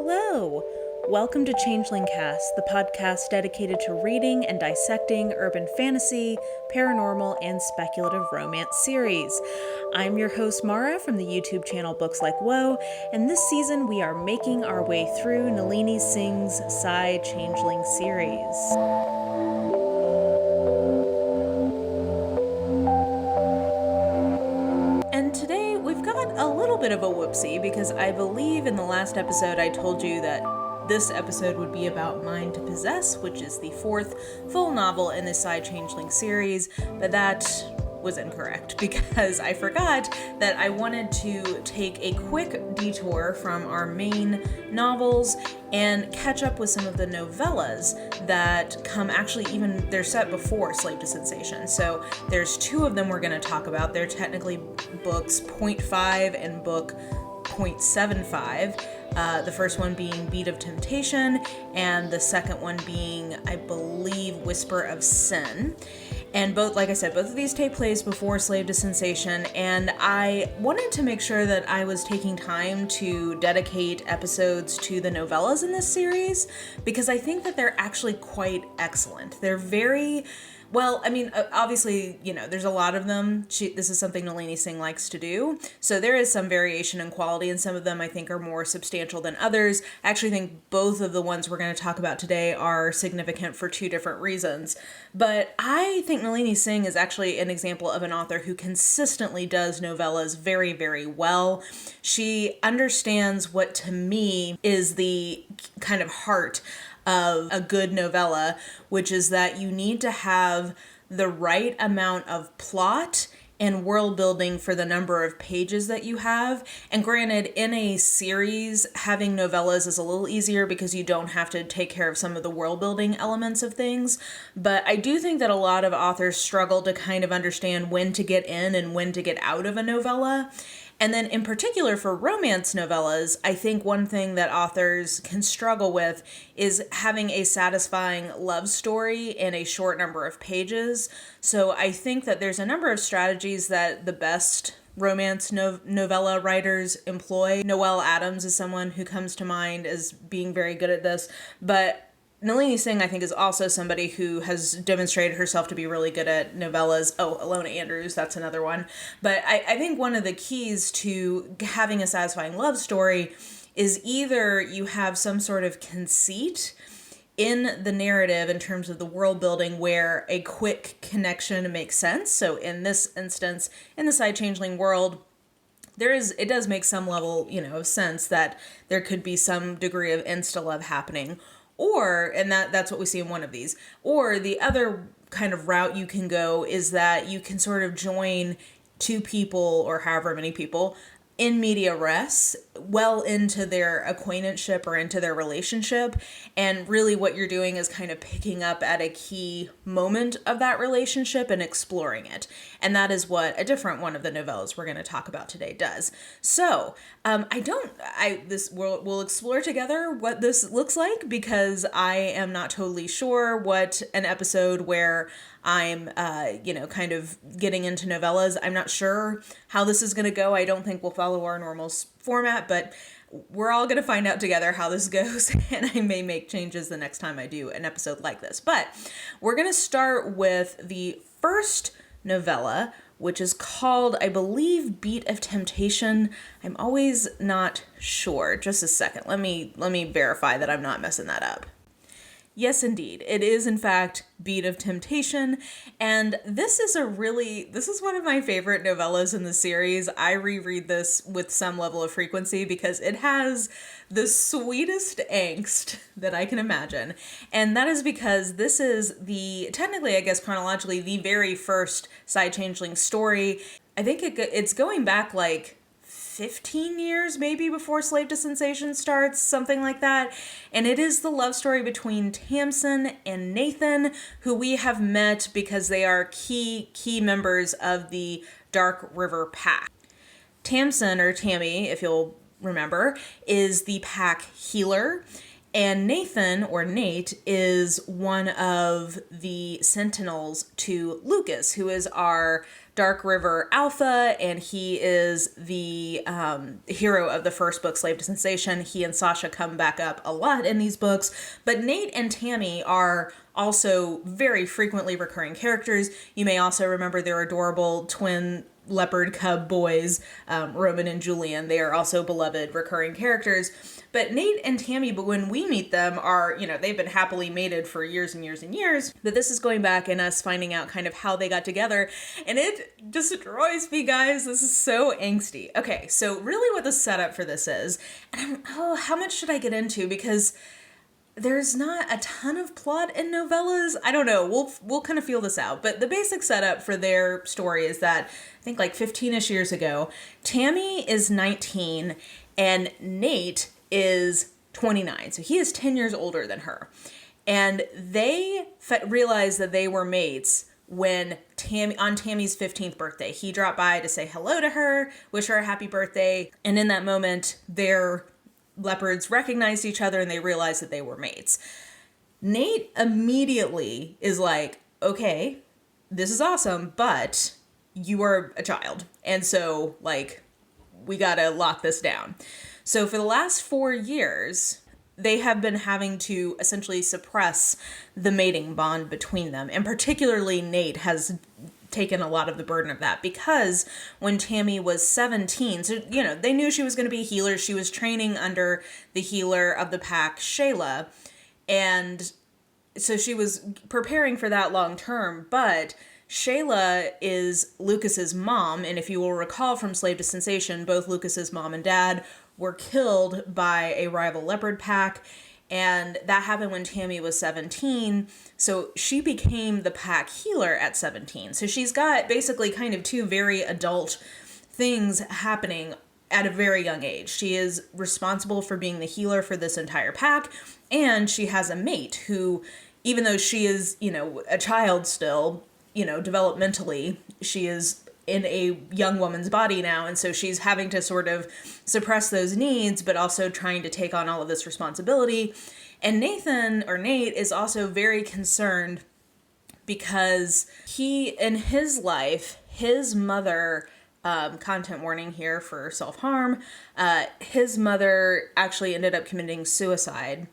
Hello! Welcome to Changeling Cast, the podcast dedicated to reading and dissecting urban fantasy, paranormal, and speculative romance series. I'm your host Mara from the YouTube channel Books Like Whoa, and this season we are making our way through Nalini Singh's Psy-Changeling series. And today we've got a little bit of a whoopsie because I believe in the last episode I told you that this episode would be about Mind to Possess, which is the fourth full novel in the Psy-Changeling series, but that was incorrect because I forgot that I wanted to take a quick detour from our main novels and catch up with some of the novellas that come they're set before Slave to Sensation. So there's two of them we're going to talk about. They're technically books 0.5 and book 0.75. The first one being Beat of Temptation, and the second one being, I believe, Whisper of Sin. And both, like I said, both of these take place before Slave to Sensation, and I wanted to make sure that I was taking time to dedicate episodes to the novellas in this series, because I think that they're actually quite excellent. They're very... Well, I mean, obviously, there's a lot of them. This is something Nalini Singh likes to do. So there is some variation in quality, and some of them I think are more substantial than others. I actually think both of the ones we're going to talk about today are significant for two different reasons. But I think Nalini Singh is actually an example of an author who consistently does novellas very, very well. She understands what, to me, is the kind of heart of a good novella, which is that you need to have the right amount of plot and world building for the number of pages that you have. And granted, in a series, having novellas is a little easier because you don't have to take care of some of the world building elements of things. But I do think that a lot of authors struggle to kind of understand when to get in and when to get out of a novella. And then in particular for romance novellas, I think one thing that authors can struggle with is having a satisfying love story in a short number of pages. So I think that there's a number of strategies that the best romance novella writers employ. Noelle Adams is someone who comes to mind as being very good at this, but Nalini Singh, I think, is also somebody who has demonstrated herself to be really good at novellas. Oh, Alona Andrews, that's another one. But I think one of the keys to having a satisfying love story is either you have some sort of conceit in the narrative in terms of the world building where a quick connection makes sense. So in this instance, in the Psy-Changeling world, it does make some level, of sense that there could be some degree of insta-love happening. And that's what we see in one of these. Or the other kind of route you can go is that you can sort of join two people, or however many people, in media res, well into their acquaintanceship or into their relationship. And really what you're doing is kind of picking up at a key moment of that relationship and exploring it. And that is what a different one of the novellas we're going to talk about today does. So we'll explore together what this looks like, because I am not totally sure what an episode where I'm, kind of getting into novellas. I'm not sure how this is going to go. I don't think we'll follow our normal format, but we're all going to find out together how this goes, and I may make changes the next time I do an episode like this. But we're going to start with the first novella, which is called, I believe, Beat of Temptation. I'm always not sure. Just a second. Let me verify that I'm not messing that up. Yes, indeed. It is, in fact, Beat of Temptation, and this is one of my favorite novellas in the series. I reread this with some level of frequency because it has the sweetest angst that I can imagine, and that is because this is technically, I guess, chronologically, the very first Psy-Changeling story. I think it's going back, 15 years maybe before Slave to Sensation starts, something like that. And it is the love story between Tamsin and Nathan, who we have met because they are key members of the Dark River Pack. Tamsin, or Tammy, if you'll remember, is the pack healer. And Nathan, or Nate, is one of the sentinels to Lucas, who is our Dark River Alpha, and he is the hero of the first book, Slave to Sensation. He and Sasha come back up a lot in these books, but Nate and Tammy are also very frequently recurring characters. You may also remember their adorable twin leopard cub boys, Roman and Julian. They are also beloved recurring characters. But Nate and Tammy, but when we meet them, are, they've been happily mated for years and years and years. But this is going back and us finding out kind of how they got together. And it destroys me, guys. This is so angsty. Okay, so really what the setup for this is, and how much should I get into? Because there's not a ton of plot in novellas. I don't know. We'll kind of feel this out. But the basic setup for their story is that, I think like 15-ish years ago, Tammy is 19 and Nate is 29. So he is 10 years older than her. And they realized that they were mates when on Tammy's 15th birthday. He dropped by to say hello to her, wish her a happy birthday. And in that moment, their leopards recognized each other and they realized that they were mates. Nate immediately is like, okay, this is awesome, but you are a child. And so, we gotta lock this down. So for the last 4 years, they have been having to essentially suppress the mating bond between them. And particularly Nate has taken a lot of the burden of that, because when Tammy was 17, so, they knew she was going to be a healer. She was training under the healer of the pack, Shayla. And so she was preparing for that long term, but Shayla is Lucas's mom. And if you will recall from Slave to Sensation, both Lucas's mom and dad were killed by a rival leopard pack. And that happened when Tammy was 17. So she became the pack healer at 17. So she's got basically kind of two very adult things happening at a very young age. She is responsible for being the healer for this entire pack. And she has a mate who, even though she is, a child still, developmentally, she is in a young woman's body now. And so she's having to sort of suppress those needs, but also trying to take on all of this responsibility. And Nate is also very concerned because in his life, his mother, content warning here for self-harm, his mother actually ended up committing suicide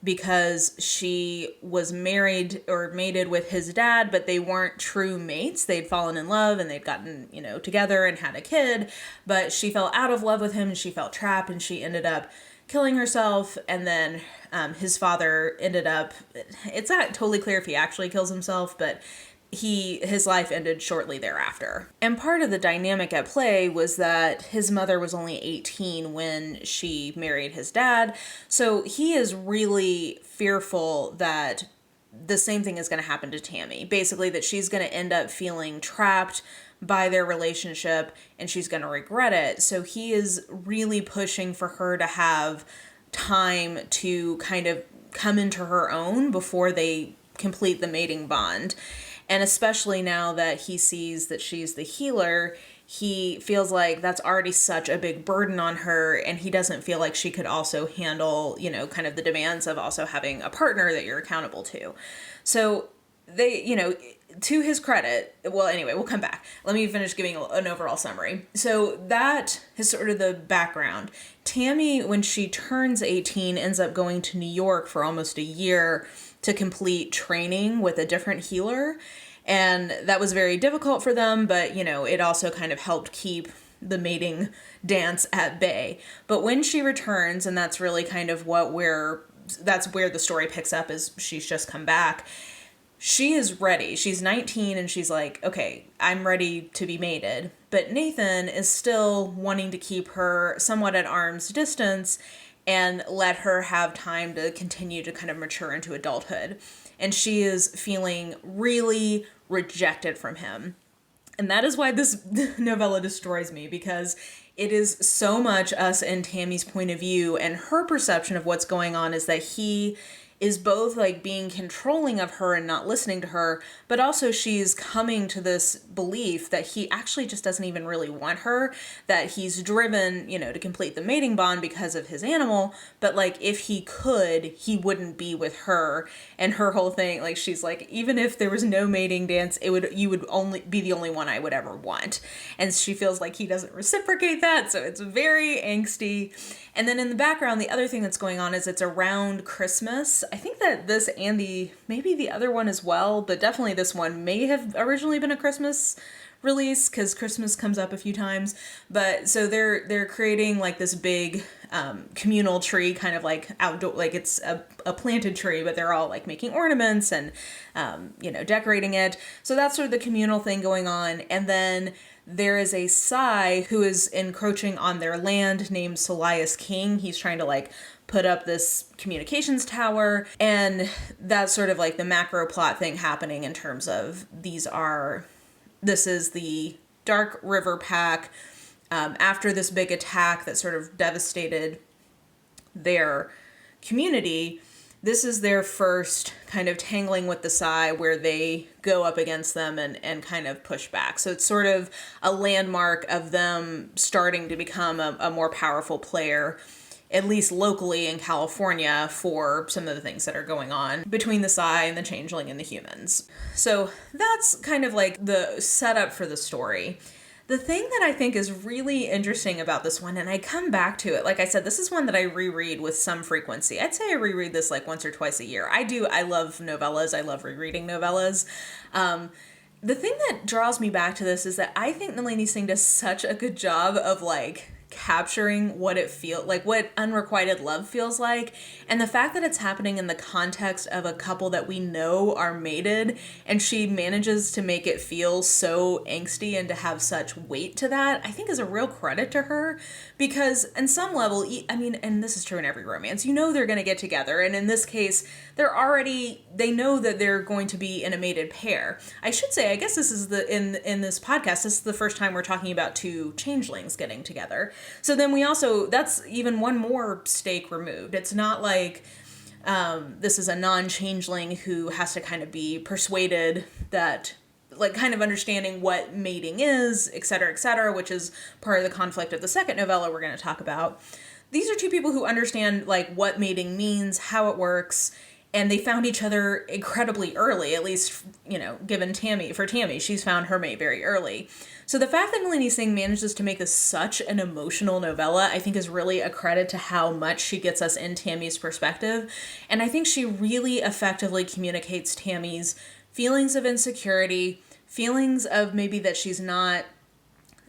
because she was married or mated with his dad, but they weren't true mates. They'd fallen in love and they'd gotten, together and had a kid, but she fell out of love with him and she felt trapped and she ended up killing herself. And then his father ended up, it's not totally clear if he actually kills himself, but his life ended shortly thereafter. And part of the dynamic at play was that his mother was only 18 when she married his dad. So he is really fearful that the same thing is going to happen to Tammy. Basically, that she's going to end up feeling trapped by their relationship and she's going to regret it. So he is really pushing for her to have time to kind of come into her own before they complete the mating bond. And especially now that he sees that she's the healer, he feels like that's already such a big burden on her, and he doesn't feel like she could also handle, kind of the demands of also having a partner that you're accountable to. So they, to his credit, well, anyway, we'll come back. Let me finish giving an overall summary. So that is sort of the background. Tammy, when she turns 18, ends up going to New York for almost a year to complete training with a different healer. And that was very difficult for them, but, it also kind of helped keep the mating dance at bay. But when she returns, and that's really kind of that's where the story picks up, is she's just come back. She is ready. She's 19 and she's like, okay, I'm ready to be mated. But Nathan is still wanting to keep her somewhat at arm's distance and let her have time to continue to kind of mature into adulthood. And she is feeling really rejected from him. And that is why this novella destroys me, because it is so much us and Tammy's point of view, and her perception of what's going on is that he is both like being controlling of her and not listening to her, but also she's coming to this belief that he actually just doesn't even really want her, that he's driven, to complete the mating bond because of his animal, but like if he could, he wouldn't be with her. And her whole thing, like she's like, even if there was no mating dance, you would only be the only one I would ever want. And she feels like he doesn't reciprocate that, so it's very angsty. And then in the background, the other thing that's going on is it's around Christmas. I think that this and maybe the other one as well, but definitely this one may have originally been a Christmas release because Christmas comes up a few times. But so they're creating like this big communal tree, kind of like outdoor, like it's a planted tree, but they're all like making ornaments and decorating it. So that's sort of the communal thing going on. And then there is a Psy who is encroaching on their land named Solias King. He's trying to like put up this communications tower, and that's sort of like the macro plot thing happening in terms of this is the Dark River Pack after this big attack that sort of devastated their community. This is their first kind of tangling with the Psy where they go up against them and kind of push back. So it's sort of a landmark of them starting to become a more powerful player, at least locally in California, for some of the things that are going on between the Psy and the Changeling and the humans. So that's kind of like the setup for the story. The thing that I think is really interesting about this one, and I come back to it, like I said, this is one that I reread with some frequency. I'd say I reread this like once or twice a year. I love novellas. I love rereading novellas. The thing that draws me back to this is that I think Nalini Singh does such a good job of like capturing what it feels like, what unrequited love feels like, and the fact that it's happening in the context of a couple that we know are mated, and she manages to make it feel so angsty and to have such weight to that, I think is a real credit to her, because in some level, I mean, and this is true in every romance, they're going to get together, and in this case, they know that they're going to be in a mated pair. I should say, I guess this is in this podcast, this is the first time we're talking about two changelings getting together. So then that's even one more stake removed. It's not like this is a non-changeling who has to kind of be persuaded that, like, kind of understanding what mating is, et cetera, which is part of the conflict of the second novella we're going to talk about. These are two people who understand, like, what mating means, how it works, and they found each other incredibly early, at least, given Tammy. For Tammy, she's found her mate very early. So the fact that Nalini Singh manages to make this such an emotional novella, I think is really a credit to how much she gets us in Tammy's perspective. And I think she really effectively communicates Tammy's feelings of insecurity, feelings of maybe that she's not,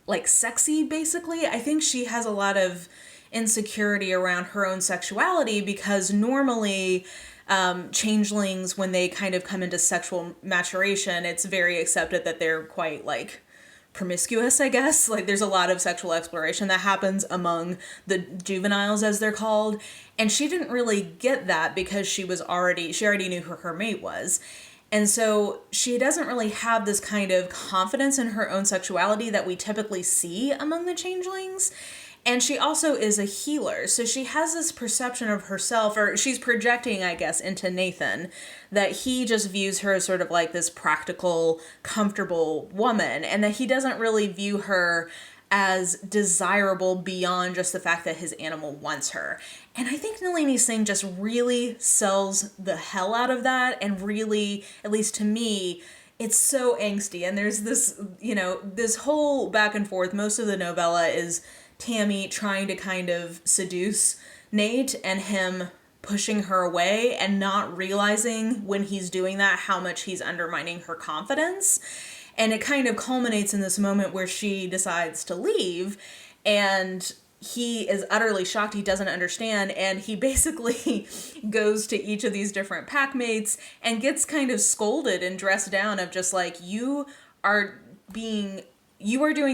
like, sexy, basically. I think she has a lot of insecurity around her own sexuality because normally changelings, when they kind of come into sexual maturation, it's very accepted that they're quite, like, promiscuous, I guess. Like, there's a lot of sexual exploration that happens among the juveniles, as they're called, and she didn't really get that because she already knew who her mate was. And so she doesn't really have this kind of confidence in her own sexuality that we typically see among the changelings. And she also is a healer, so she has this perception of herself, or she's projecting, I guess, into Nathan, that he just views her as sort of like this practical, comfortable woman, and that he doesn't really view her as desirable beyond just the fact that his animal wants her. And I think Nalini Singh just really sells the hell out of that, and really, at least to me, it's so angsty. And there's this, this whole back and forth. Most of the novella is Tammy trying to kind of seduce Nate and him pushing her away and not realizing when he's doing that how much he's undermining her confidence. And it kind of culminates in this moment where she decides to leave, and he is utterly shocked. He doesn't understand, and he basically goes to each of these different pack mates and gets kind of scolded and dressed down of just like, you are doing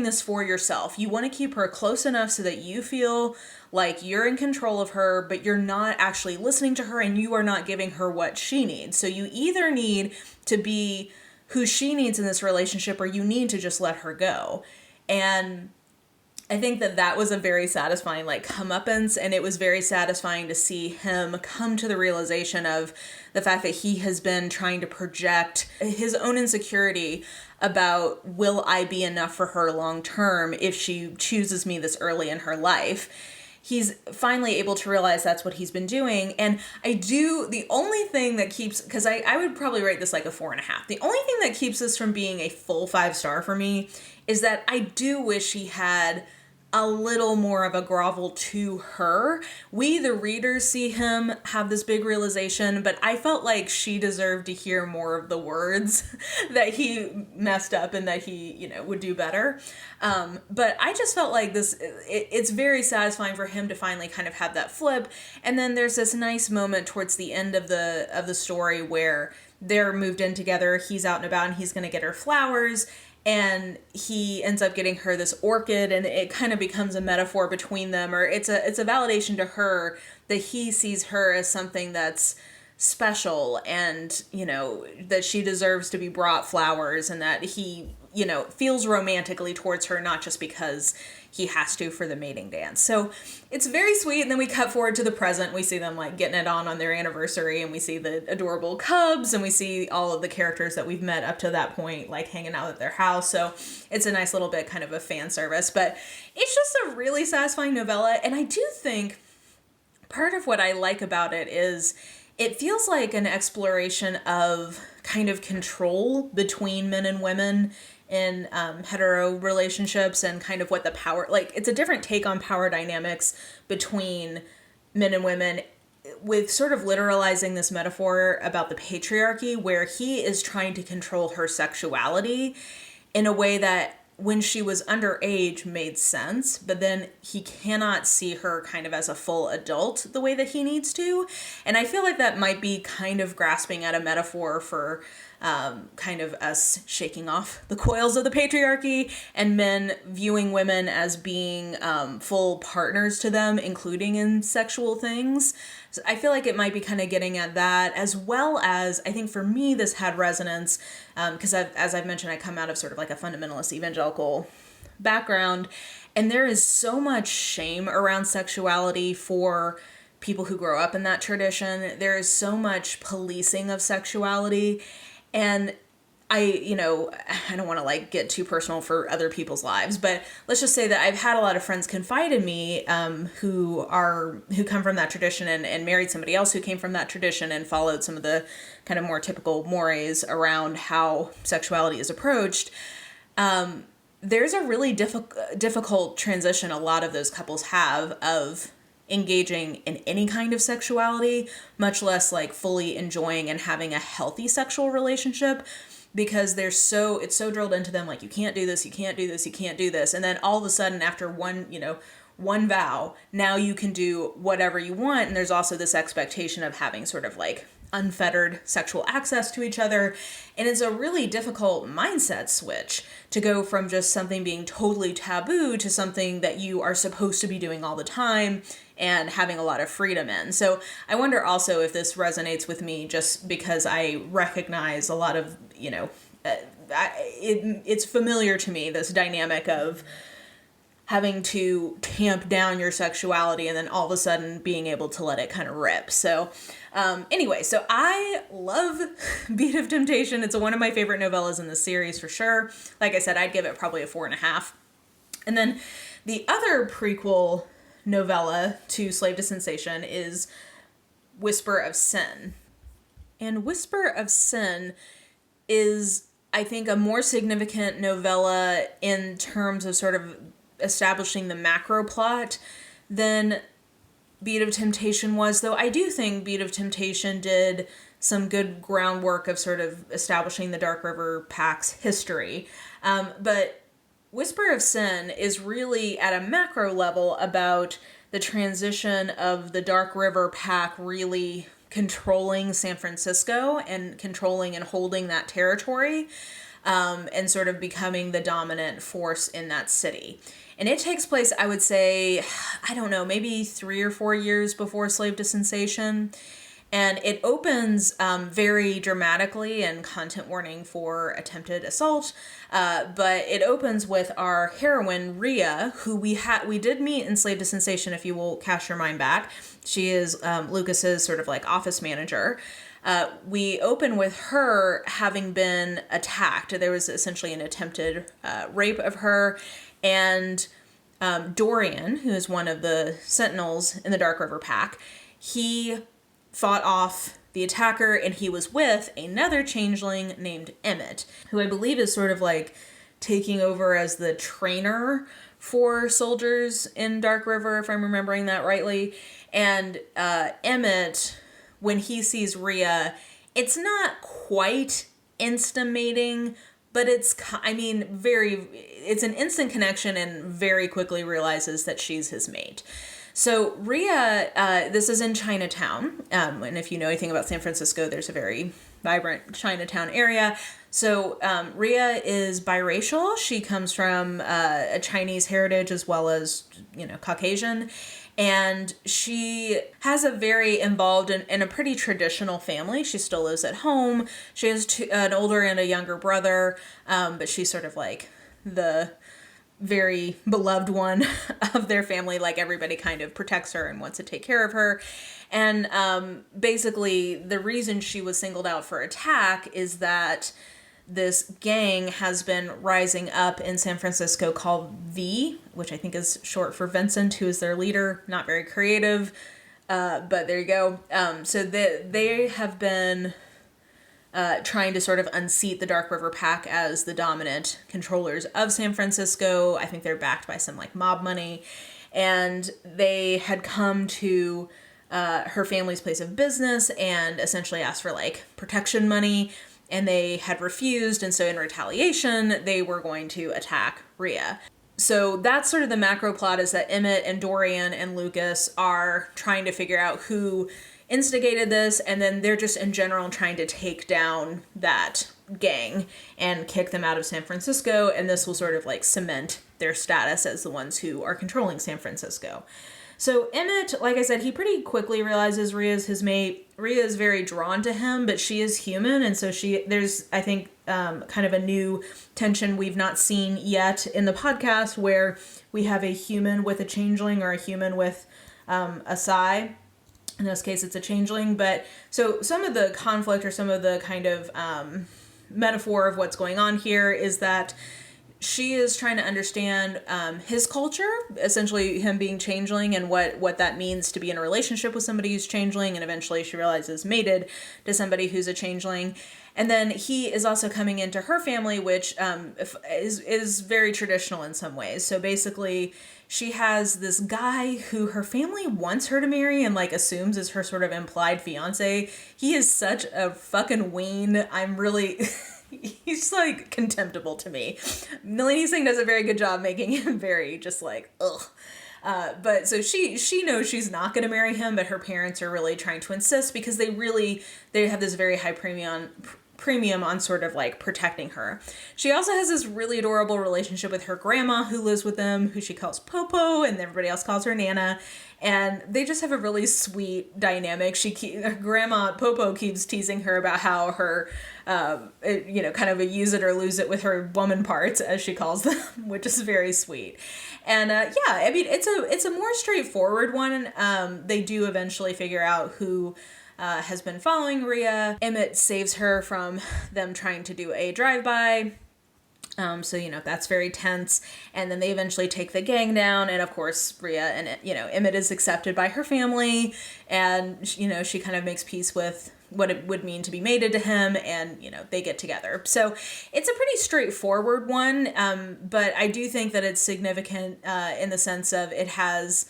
this for yourself. You want to keep her close enough so that you feel like you're in control of her, but you're not actually listening to her, and you are not giving her what she needs. So you either need to be who she needs in this relationship, or you need to just let her go. And I think that was a very satisfying, like, comeuppance, and it was very satisfying to see him come to the realization of the fact that he has been trying to project his own insecurity about, will I be enough for her long term if she chooses me this early in her life? He's finally able to realize that's what he's been doing. And the only thing that keeps, because I would probably rate this like a 4.5. The only thing that keeps this from being a full 5-star for me is that I do wish he had a little more of a grovel to her. We, the readers, see him have this big realization, but I felt like she deserved to hear more of the words that he messed up and that he, would do better. But I just felt like it's very satisfying for him to finally kind of have that flip. And then there's this nice moment towards the end of the story where they're moved in together. He's out and about and he's going to get her flowers. And he ends up getting her this orchid, and it kind of becomes a metaphor between them, or it's a validation to her that he sees her as something that's special, and, that she deserves to be brought flowers, and that he, feels romantically towards her, not just because he has to for the mating dance. So it's very sweet. And then we cut forward to the present. We see them like getting it on their anniversary, and we see the adorable cubs, and we see all of the characters that we've met up to that point, like hanging out at their house. So it's a nice little bit kind of a fan service, but it's just a really satisfying novella. And I do think part of what I like about it is it feels like an exploration of kind of control between men and women in hetero relationships, and kind of what the power, like, it's a different take on power dynamics between men and women, with sort of literalizing this metaphor about the patriarchy, where he is trying to control her sexuality in a way that when she was underage made sense, but then he cannot see her kind of as a full adult the way that he needs to. And I feel like that might be kind of grasping at a metaphor for kind of us shaking off the coils of the patriarchy, and men viewing women as being full partners to them, including in sexual things. So I feel like it might be kind of getting at that, as well as, I think for me, this had resonance, because as I've mentioned, I come out of sort of like a fundamentalist evangelical background, and there is so much shame around sexuality for people who grow up in that tradition. There is so much policing of sexuality, and I don't want to like get too personal for other people's lives, but let's just say that I've had a lot of friends confide in me who come from that tradition and married somebody else who came from that tradition and followed some of the kind of more typical mores around how sexuality is approached. There's a really difficult transition a lot of those couples have of engaging in any kind of sexuality, much less like fully enjoying and having a healthy sexual relationship, because it's so drilled into them, like, you can't do this, you can't do this, you can't do this. And then all of a sudden, after one vow, now you can do whatever you want. And there's also this expectation of having sort of like unfettered sexual access to each other. And it's a really difficult mindset switch to go from just something being totally taboo to something that you are supposed to be doing all the time and having a lot of freedom in. So I wonder also if this resonates with me, just because I recognize a lot of, it's familiar to me, this dynamic of having to tamp down your sexuality and then all of a sudden being able to let it kind of rip. So anyway, so I love Beat of Temptation. It's one of my favorite novellas in the series for sure. Like I said, I'd give it probably a 4.5. And then the other prequel novella to Slave to Sensation is Whisper of Sin. And Whisper of Sin is, I think, a more significant novella in terms of sort of establishing the macro plot than Beat of Temptation was, though I do think Beat of Temptation did some good groundwork of sort of establishing the Dark River Pack's history. But Whisper of Sin is really at a macro level about the transition of the Dark River Pack really controlling San Francisco and controlling and holding that territory, and sort of becoming the dominant force in that city. And it takes place, I would say, I don't know, maybe 3 or 4 years before Slave to Sensation. And it opens very dramatically, and content warning for attempted assault. But it opens with our heroine, Rhea, who we did meet in Slave to Sensation, if you will cast your mind back. She is Lucas's sort of like office manager. We open with her having been attacked. There was essentially an attempted rape of her. And Dorian, who is one of the sentinels in the Dark River Pack, he fought off the attacker, and he was with another changeling named Emmett, who I believe is sort of like taking over as the trainer for soldiers in Dark River, if I'm remembering that rightly. And Emmett, when he sees Rhea, it's not quite instimating, but it's an instant connection, and very quickly realizes that she's his mate. So Rhea, this is in Chinatown, and if you know anything about San Francisco, there's a very vibrant Chinatown area. So Rhea is biracial. She comes from a Chinese heritage as well as, Caucasian. And she has a very involved and a pretty traditional family. She still lives at home. She has an older and a younger brother, but she's sort of like the very beloved one of their family. Like, everybody kind of protects her and wants to take care of her. And basically the reason she was singled out for attack is that this gang has been rising up in San Francisco called V, which I think is short for Vincent, who is their leader. Not very creative, but there you go. So they have been trying to sort of unseat the Dark River Pack as the dominant controllers of San Francisco. I think they're backed by some like mob money. And they had come to her family's place of business and essentially asked for like protection money. And they had refused, and so in retaliation, they were going to attack Rhea. So that's sort of the macro plot, is that Emmett and Dorian and Lucas are trying to figure out who instigated this, and then they're just in general trying to take down that gang and kick them out of San Francisco, and this will sort of like cement their status as the ones who are controlling San Francisco. So Emmett, like I said, he pretty quickly realizes Rhea's his mate. Rhea is very drawn to him, but she is human, and so there's, I think, kind of a new tension we've not seen yet in the podcast, where we have a human with a changeling, or a human with a Psy. In this case, it's a changeling. But so some of the conflict, or some of the kind of metaphor of what's going on here, is that she is trying to understand his culture, essentially him being changeling, and what that means to be in a relationship with somebody who's changeling, and eventually she realizes mated to somebody who's a changeling. And then he is also coming into her family, which is very traditional in some ways. So basically, she has this guy who her family wants her to marry and like assumes is her sort of implied fiance. He is such a fucking ween. I'm really... He's like contemptible to me. Nalini Singh does a very good job making him very just like, ugh. But so she knows she's not going to marry him, but her parents are really trying to insist, because they have this very high premium on sort of like protecting her. She also has this really adorable relationship with her grandma, who lives with them, who she calls Popo, and everybody else calls her Nana. And they just have a really sweet dynamic. Her grandma Popo keeps teasing her about how her, kind of a use it or lose it with her woman parts, as she calls them, which is very sweet. And it's a more straightforward one. They do eventually figure out who has been following Rhea. Emmett saves her from them trying to do a drive-by. So that's very tense. And then they eventually take the gang down. And of course, Rhea and, Emmett is accepted by her family. And, she kind of makes peace with what it would mean to be mated to him. And, they get together. So it's a pretty straightforward one. But I do think that it's significant in the sense of it has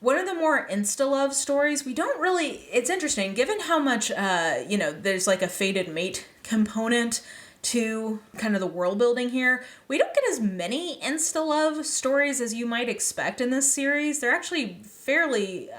one of the more insta-love stories. It's interesting, given how much, there's like a fated mate component to kind of the world building here. We don't get as many insta-love stories as you might expect in this series. They're actually fairly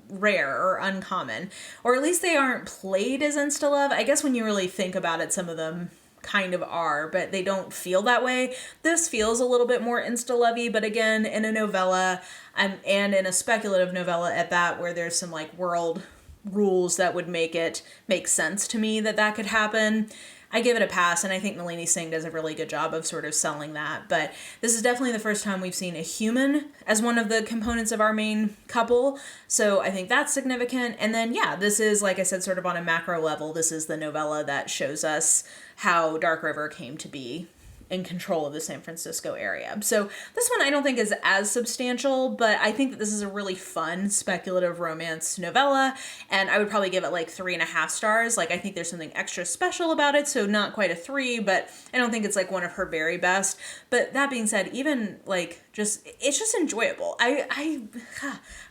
rare or uncommon, or at least they aren't played as insta-love. I guess when you really think about it, some of them kind of are, but they don't feel that way. This feels a little bit more insta-lovey, but again, in a novella, and in a speculative novella at that, where there's some like world rules that would make it make sense to me that could happen. I give it a pass, and I think Nalini Singh does a really good job of sort of selling that. But this is definitely the first time we've seen a human as one of the components of our main couple, so I think that's significant. And then, yeah, this is, like I said, sort of on a macro level, this is the novella that shows us how Dark River came to be in control of the San Francisco area. So this one I don't think is as substantial, but I think that this is a really fun speculative romance novella, and I would probably give it like 3.5 stars. Like, I think there's something extra special about it, so not quite a 3, but I don't think it's like one of her very best. But that being said, even like it's just enjoyable. I'm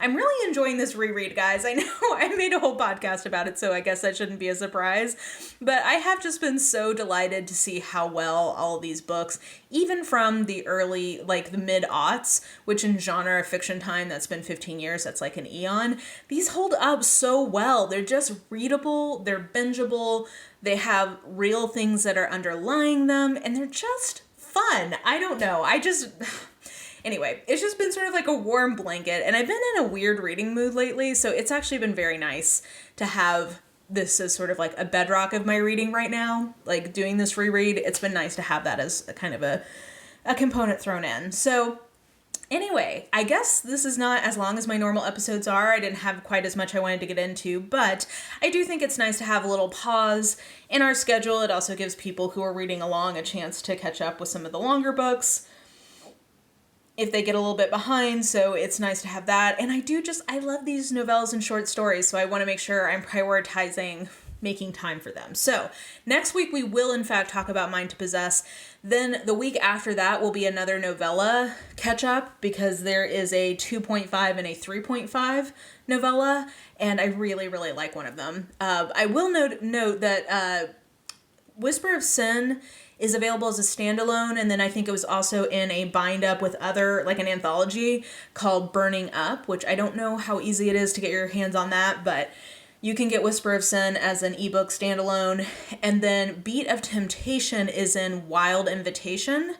really enjoying this reread, guys. I know I made a whole podcast about it, so I guess that shouldn't be a surprise, but I have just been so delighted to see how well all of these books, even from the early, like the mid-aughts, which in genre fiction time, that's been 15 years, that's like an eon, these hold up so well. They're just readable, they're bingeable, they have real things that are underlying them, and they're just fun. I don't know, Anyway, it's just been sort of like a warm blanket, and I've been in a weird reading mood lately, so it's actually been very nice to have this as sort of like a bedrock of my reading right now. Like, doing this reread, it's been nice to have that as a kind of a component thrown in. So anyway, I guess this is not as long as my normal episodes are. I didn't have quite as much I wanted to get into, but I do think it's nice to have a little pause in our schedule. It also gives people who are reading along a chance to catch up with some of the longer books if they get a little bit behind, so it's nice to have that. And I love these novellas and short stories, so I want to make sure I'm prioritizing making time for them. So next week we will in fact talk about Mind to Possess. Then the week after that will be another novella catch up, because there is a 2.5 and a 3.5 novella, and I really, really like one of them. I will note that Whisper of Sin is available as a standalone, and then I think it was also in a bind up with other, like an anthology called Burning Up, which I don't know how easy it is to get your hands on that, but you can get Whisper of Sin as an ebook standalone. And then Beat of Temptation is in Wild Invitation,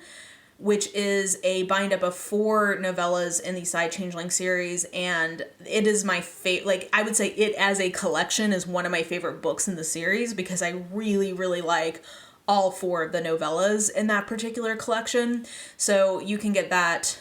which is a bind up of 4 novellas in the Psy-Changeling series, and it is my favorite. Like, I would say it as a collection is one of my favorite books in the series, because I really, really like all 4 of the novellas in that particular collection. So you can get that.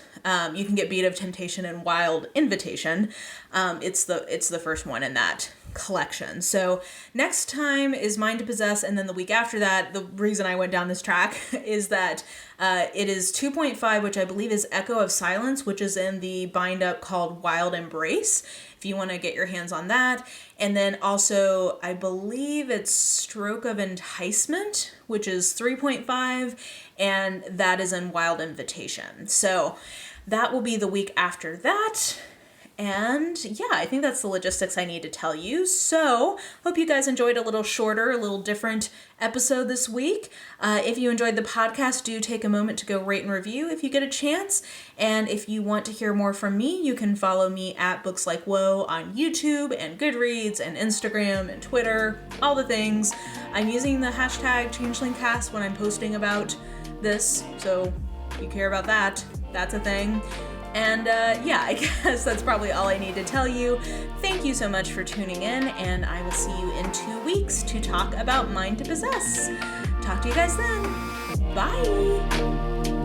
You can get Beat of Temptation and Wild Invitation. It's the first one in that collection. So next time is Mind to Possess, and then the week after that, the reason I went down this track is that it is 2.5, which I believe is Echo of Silence, which is in the bind up called Wild Embrace, if you want to get your hands on that. And then also, I believe it's Stroke of Enticement, which is 3.5, and that is in Wild Invitation. So that will be the week after that. And yeah, I think that's the logistics I need to tell you. So hope you guys enjoyed a little shorter, a little different episode this week. If you enjoyed the podcast, do take a moment to go rate and review if you get a chance. And if you want to hear more from me, you can follow me at Books Like Whoa on YouTube and Goodreads and Instagram and Twitter, all the things. I'm using the hashtag ChangelingCast when I'm posting about this, so if you care about that, that's a thing. And yeah, I guess that's probably all I need to tell you. Thank you so much for tuning in, and I will see you in 2 weeks to talk about Mind to Possess. Talk to you guys then. Bye!